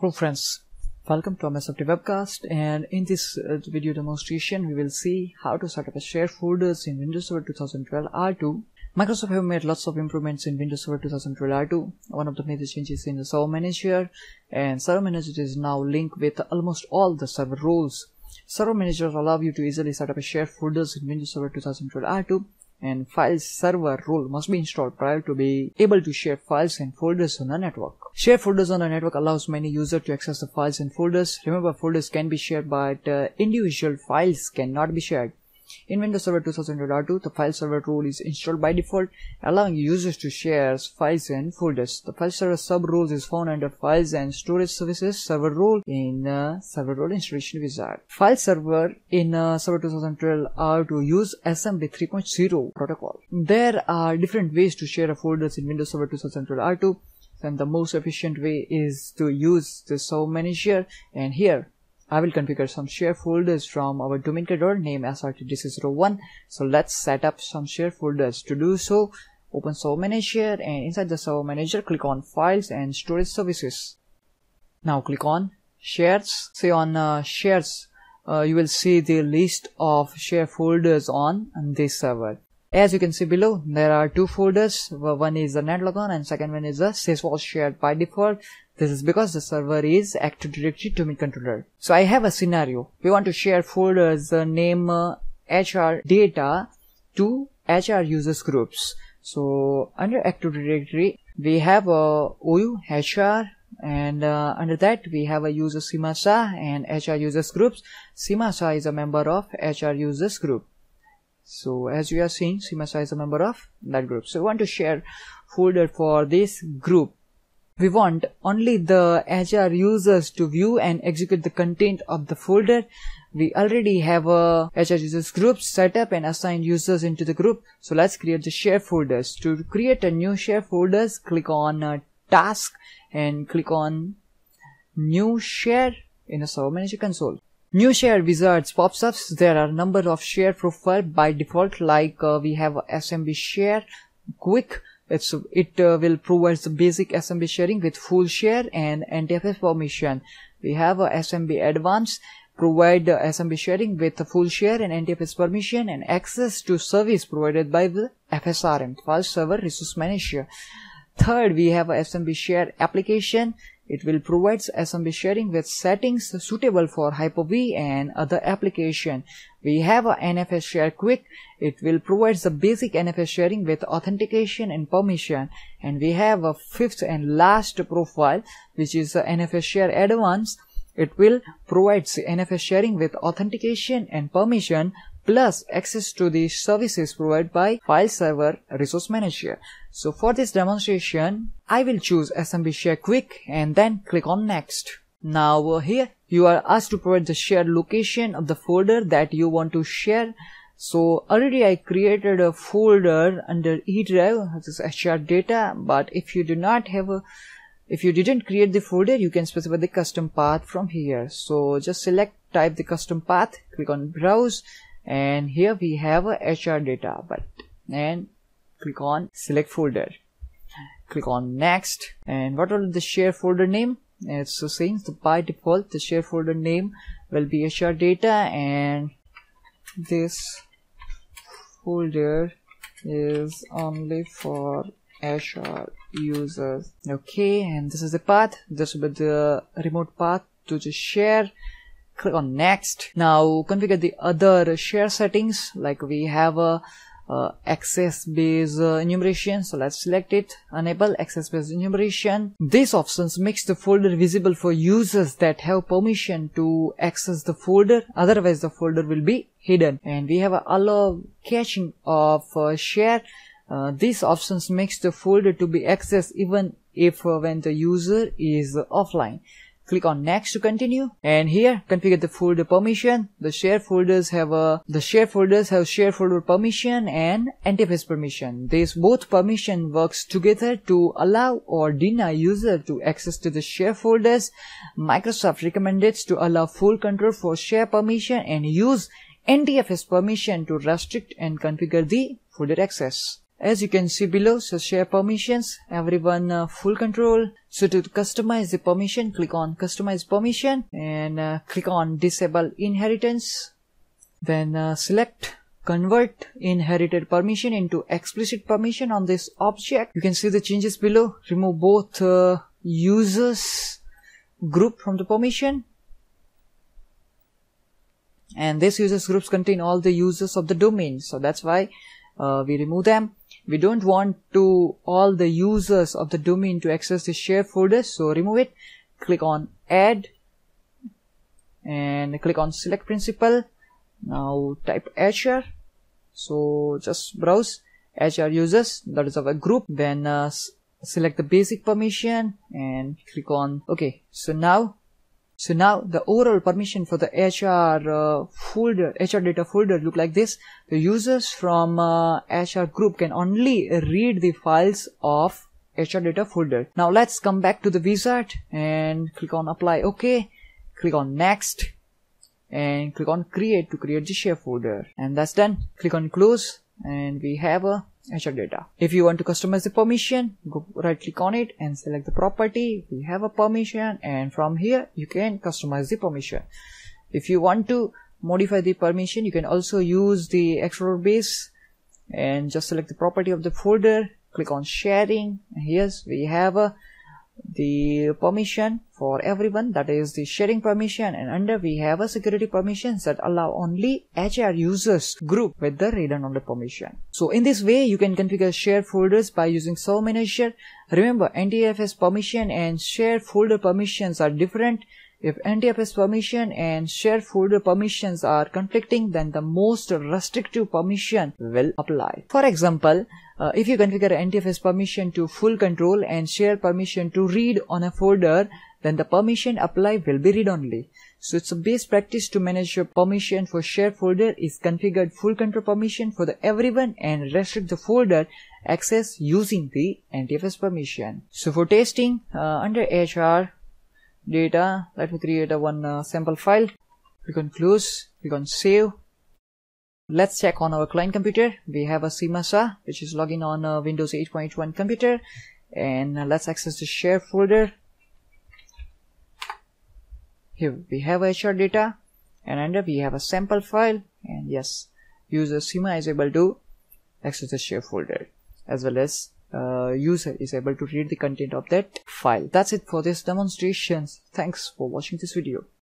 Hello friends, welcome to MS Safety Webcast, and in this video demonstration we will see how to set up a shared folders in Windows Server 2012 R2. Microsoft have made lots of improvements in Windows Server 2012 R2. One of the major changes in the Server Manager, and Server Manager is now linked with almost all the server roles. Server Manager allow you to easily set up a shared folders in Windows Server 2012 R2. And file server role must be installed prior to be able to share files and folders on a network. Share folders on a network allows many users to access the files and folders. Remember, folders can be shared, but individual files cannot be shared. In Windows Server 2012 R2, the file server role is installed by default, allowing users to share files and folders. The file server sub role is found under Files and Storage Services server role in Server Role Installation Wizard. File server in Server 2012 R2 use Assembly 3.0 protocol. There are different ways to share folders in Windows Server 2012 R2, and the most efficient way is to use the Server Manager. And here I will configure some share folders from our domain controller name SRTDC01. So let's set up some share folders. To do so, open Server Manager, and inside the Server Manager click on Files and Storage Services. Now click on Shares. Say on Shares, you will see the list of share folders on this server. As you can see below, there are two folders. One is the netlogon and second one is the sys was shared by default. This is because the server is Active Directory domain controller. So I have a scenario. We want to share folders name HR data to HR users groups. So under Active Directory, we have OU HR, and under that we have a user Simasa and HR users groups. Simasa is a member of HR users group. So as you are seeing, Simasa is a member of that group. So we want to share folder for this group. We want only the HR users to view and execute the content of the folder. We already have a HR users group set up and assigned users into the group. So let's create the share folders. To create a new share folders, click on Task and click on New Share in the Server Manager console. New share wizards pops up. There are a number of share profile by default, like we have SMB share quick. It will provide the basic SMB sharing with full share and NTFS permission. We have a SMB advanced, provide SMB sharing with full share and NTFS permission and access to service provided by the FSRM, File Server Resource Manager. Third, we have a SMB share application. It will provide SMB sharing with settings suitable for Hyper-V and other application. We have a NFS share quick. It will provide the basic NFS sharing with authentication and permission. And we have a fifth and last profile, which is the NFS share advanced. It will provide the NFS sharing with authentication and permission, plus access to the services provided by File Server Resource Manager. So for this demonstration, I will choose SMB Share Quick and then click on Next. Now here you are asked to provide the shared location of the folder that you want to share. So already I created a folder under E drive, this is HR data, but if you do not have if you didn't create the folder, you can specify the custom path from here. So just type the custom path, click on Browse, and here we have a HR data, and click on Select Folder. Click on Next, and what will the share folder name? It's saying by default the share folder name will be HR data, and this folder is only for HR users. Okay, and this is the path. This will be the remote path to just share. Click on Next. Now configure the other share settings, like we have a access based enumeration. So let's select it. Enable access based enumeration. These options makes the folder visible for users that have permission to access the folder. Otherwise the folder will be hidden. And we have a allow caching of share. These options makes the folder to be accessed even if when the user is offline. Click on Next to continue, and here configure the folder permission. The share folders have share folder permission and NTFS permission. These both permission works together to allow or deny user to access to the share folders. Microsoft recommended to allow full control for share permission and use NTFS permission to restrict and configure the folder access. as you can see below, so share permissions, everyone full control. So to customize the permission, click on customize permission and click on disable inheritance. Then select convert inherited permission into explicit permission on this object. You can see the changes below. Remove both users group from the permission, and this users groups contain all the users of the domain, so that's why we remove them. We don't want to all the users of the domain to access the share folder, so remove it. Click on add and click on select principal. Now type HR, so just browse HR users, that is our group. Then select the basic permission and click on OK. So now the overall permission for the HR folder, HR data folder look like this. The users from HR group can only read the files of HR data folder. Now let's come back to the wizard and click on apply OK. Click on next and click on create to create the share folder, and that's done. Click on close and we have a HR data. If you want to customize the permission, go right click on it and select the property. We have a permission, and from here you can customize the permission. If you want to modify the permission, you can also use the Explorer base and just select the property of the folder. Click on sharing. Here's we have the permission for everyone, that is the sharing permission, and under we have a security permissions that allow only HR users group with the read and only permission. So in this way you can configure share folders by using Server Manager. Remember, NTFS permission and share folder permissions are different. If NTFS permission and share folder permissions are conflicting, then the most restrictive permission will apply. For example, if you configure NTFS permission to full control and share permission to read on a folder, then the permission apply will be read only. So it's a best practice to manage your permission for share folder is configured full control permission for the everyone and restrict the folder access using the NTFS permission. So for testing, under HR data, let me create one sample file. Click on close, click on save. Let's check on our client computer. We have a CMASA which is logging on a Windows 8.1 computer, and let's access the share folder. Here we have HR data, and under we have a sample file, and yes, user CMA is able to access the share folder, as well as user is able to read the content of that file. That's it for this demonstration. Thanks for watching this video.